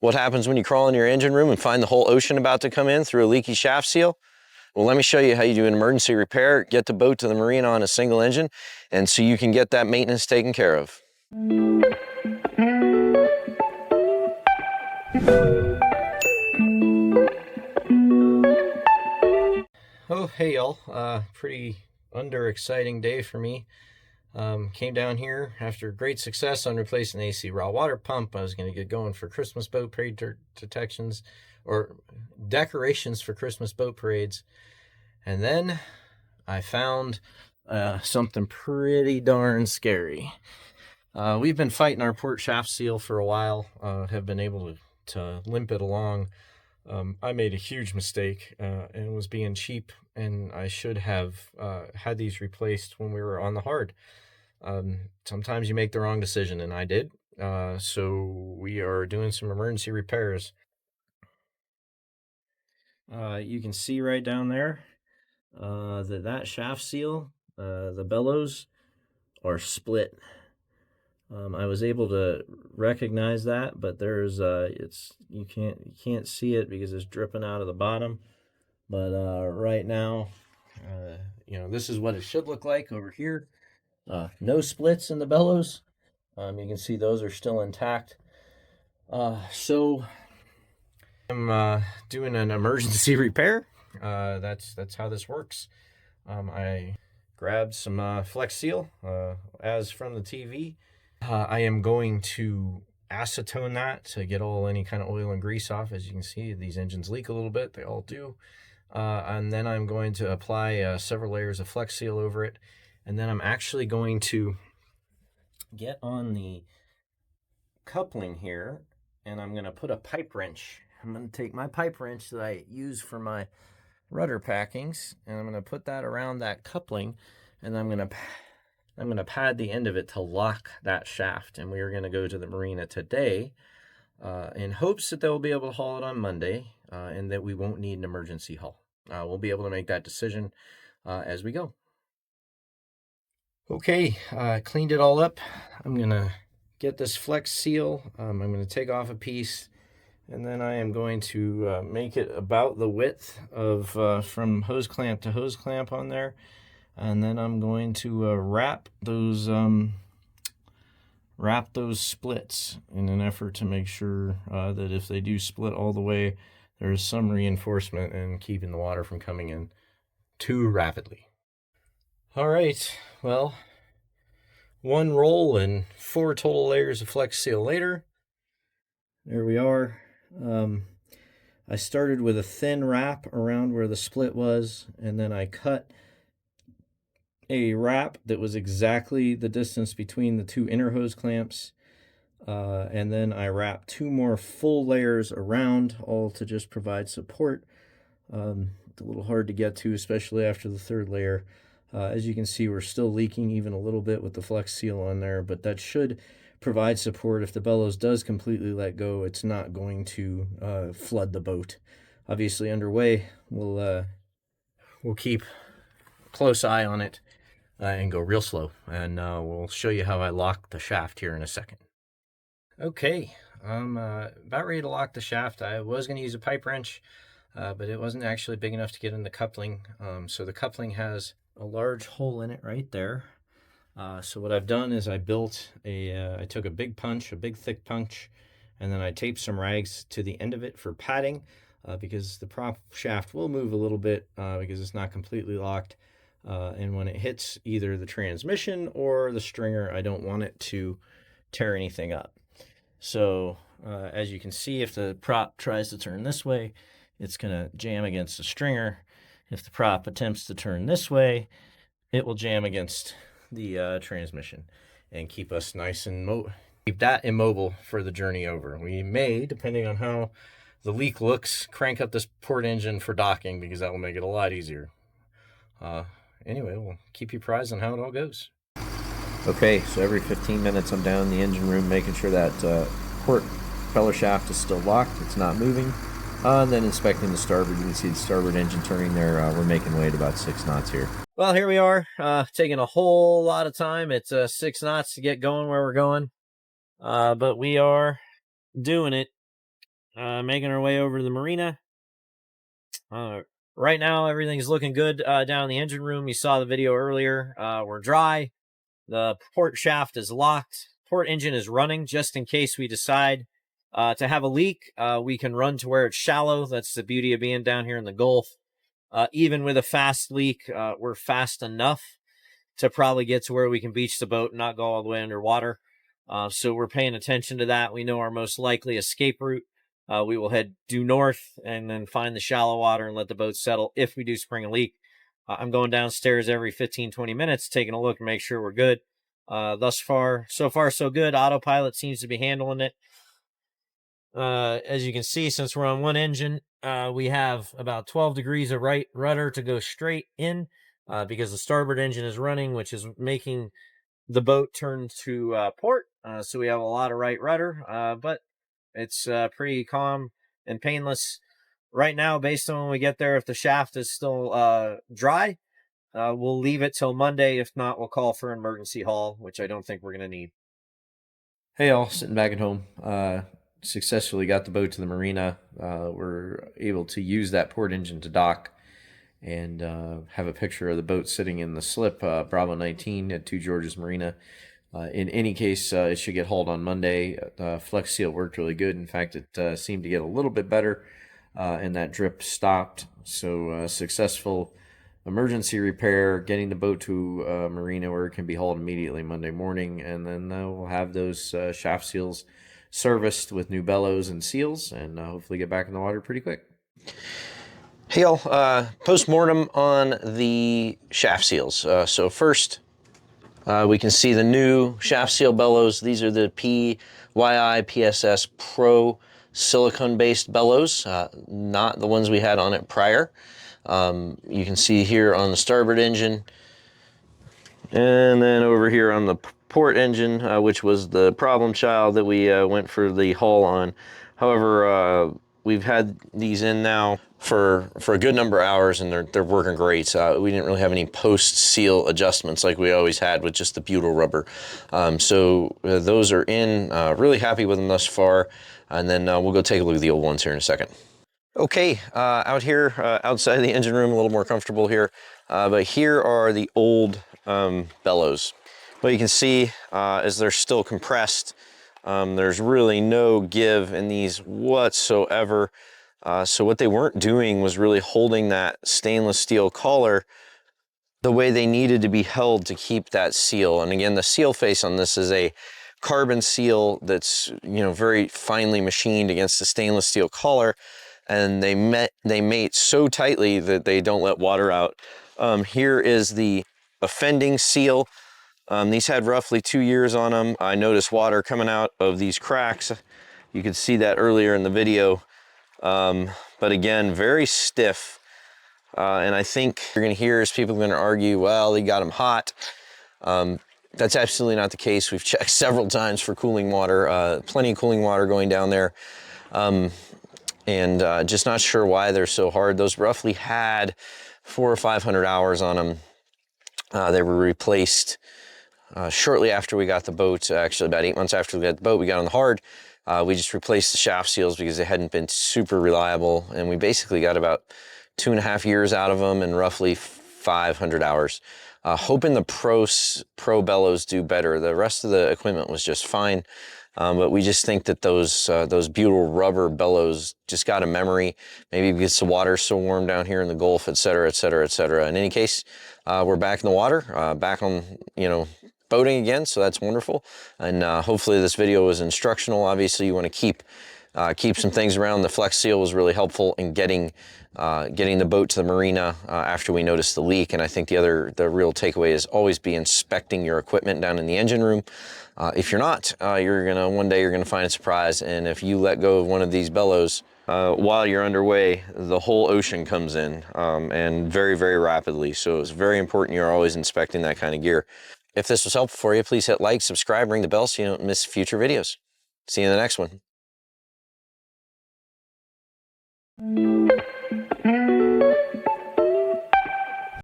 What happens when you crawl in your engine room and find the whole ocean about to come in through a leaky shaft seal? Well, let me show you how you do an emergency repair, get the boat to the marina on a single engine, and so you can get that maintenance taken care of. Oh, hey y'all. Pretty exciting day for me. Came down here after great success on replacing the AC raw water pump. I was going to get going for Christmas boat parade detections or decorations for Christmas boat parades. And then I found something pretty darn scary. We've been fighting our port shaft seal for a while, have been able to limp it along. I made a huge mistake and was being cheap, and I should have had these replaced when we were on the hard. Sometimes you make the wrong decision, and I did. So we are doing some emergency repairs. You can see right down there that shaft seal, the bellows are split. I was able to recognize that, but there's you can't see it because it's dripping out of the bottom. But right now, this is what it should look like over here. No splits in the bellows. You can see those are still intact. So I'm doing an emergency repair. That's how this works. I grabbed some flex seal as from the TV. I am going to acetone that to get any kind of oil and grease off. As you can see, these engines leak a little bit. They all do. And then I'm going to apply several layers of flex seal over it. And then I'm actually going to get on the coupling here, and I'm going to put a pipe wrench. I'm going to take my pipe wrench that I use for my rudder packings, and I'm going to put that around that coupling, and I'm going to pad the end of it to lock that shaft. And we are going to go to the marina today in hopes that they'll be able to haul it on Monday and that we won't need an emergency haul. We'll be able to make that decision as we go. Okay, cleaned it all up. I'm going to get this flex seal. I'm going to take off a piece, and then I am going to make it about the width of from hose clamp to hose clamp on there. And then I'm going to wrap those splits in an effort to make sure that if they do split all the way, there's some reinforcement in keeping the water from coming in too rapidly. All right, well, one roll and 4 total layers of flex seal later, there we are. I started with a thin wrap around where the split was, and then I cut a wrap that was exactly the distance between the 2 inner hose clamps, and then I wrapped 2 more full layers around, all to just provide support. It's a little hard to get to, especially after the 3rd layer. As you can see, we're still leaking even a little bit with the flex seal on there, but that should provide support. If the bellows does completely let go, it's not going to flood the boat. Obviously underway, we'll keep a close eye on it and go real slow, and we'll show you how I lock the shaft here in a second. Okay, I'm about ready to lock the shaft. I was going to use a pipe wrench, but it wasn't actually big enough to get in the coupling. So the coupling has a large hole in it right there. So what I've done is I took a big thick punch, and then I taped some rags to the end of it for padding, because the prop shaft will move a little bit because it's not completely locked. And when it hits either the transmission or the stringer, I don't want it to tear anything up. So as you can see, if the prop tries to turn this way, it's going to jam against the stringer. If the prop attempts to turn this way, it will jam against the transmission and keep us nice and keep that immobile for the journey over. We may, depending on how the leak looks, crank up this port engine for docking, because that will make it a lot easier. Anyway, we'll keep you apprised on how it all goes. Okay, so every 15 minutes I'm down in the engine room making sure that port propeller shaft is still locked, it's not moving. And then inspecting the starboard, you can see the starboard engine turning there. We're making way at about 6 knots here. Well, here we are, taking a whole lot of time. It's 6 knots to get going where we're going, but we are doing it. Making our way over to the marina. Right now, everything's looking good down in the engine room. You saw the video earlier. We're dry. The port shaft is locked. Port engine is running just in case we decide to have a leak. We can run to where it's shallow. That's the beauty of being down here in the Gulf. Even with a fast leak, we're fast enough to probably get to where we can beach the boat and not go all the way underwater. So we're paying attention to that. We know our most likely escape route. We will head due north and then find the shallow water and let the boat settle if we do spring a leak. I'm going downstairs every 15-20 minutes, taking a look and make sure we're good. So far, so good. Autopilot seems to be handling it. As you can see, since we're on one engine, we have about 12 degrees of right rudder to go straight in because the starboard engine is running, which is making the boat turn to port. So we have a lot of right rudder, but it's pretty calm and painless right now. Based on when we get there, if the shaft is still dry, we'll leave it till Monday. If not, we'll call for an emergency haul, which I don't think we're going to need. Hey, all, sitting back at home. Successfully got the boat to the marina. We're able to use that port engine to dock and have a picture of the boat sitting in the slip, Bravo 19 at 2 Georges Marina. In any case, it should get hauled on Monday. Flex seal worked really good. In fact, it seemed to get a little bit better, and that drip stopped. So successful emergency repair, getting the boat to marina where it can be hauled immediately Monday morning, and then we'll have those shaft seals serviced with new bellows and seals, and hopefully get back in the water pretty quick. Hey all, post-mortem on the shaft seals. So first, we can see the new shaft seal bellows. These are the PYI PSS Pro silicone-based bellows, not the ones we had on it prior. You can see here on the starboard engine, and then over here on the port engine, which was the problem child that we went for the haul on. However, we've had these in now for a good number of hours, and they're working great. We didn't really have any post-seal adjustments like we always had with just the butyl rubber. So those are in, really happy with them thus far, and then we'll go take a look at the old ones here in a second. Okay, out here, outside the engine room, a little more comfortable here, but here are the old bellows. What you can see is they're still compressed. There's really no give in these whatsoever. So what they weren't doing was really holding that stainless steel collar the way they needed to be held to keep that seal. And again, the seal face on this is a carbon seal that's, you know, very finely machined against the stainless steel collar, and they mate so tightly that they don't let water out. Here is the offending seal. These had roughly 2 years on them. I noticed water coming out of these cracks. You could see that earlier in the video. But again, very stiff. And I think you're gonna hear is people are gonna argue, well, they got them hot. That's absolutely not the case. We've checked several times for cooling water, plenty of cooling water going down there. And just not sure why they're so hard. Those roughly had 400 or 500 hours on them. They were replaced shortly after we got the boat. Actually, about 8 months after we got the boat, we got on the hard. We just replaced the shaft seals because they hadn't been super reliable, and we basically got about 2.5 years out of them and roughly 500 hours. Hoping the Pro bellows do better. The rest of the equipment was just fine. But we just think that those butyl rubber bellows just got a memory, maybe because the water's so warm down here in the Gulf, et cetera, et cetera, et cetera. In any case, we're back in the water, back on, you know, boating again, so that's wonderful. And hopefully this video was instructional. Obviously, you want to keep some things around. The flex seal was really helpful in getting the boat to the marina after we noticed the leak. And I think the real takeaway is always be inspecting your equipment down in the engine room. If you're not, one day you're gonna find a surprise. And if you let go of one of these bellows while you're underway, the whole ocean comes in, and very, very rapidly. So it's very important you're always inspecting that kind of gear. If this was helpful for you, please hit like, subscribe, ring the bell so you don't miss future videos. See you in the next one.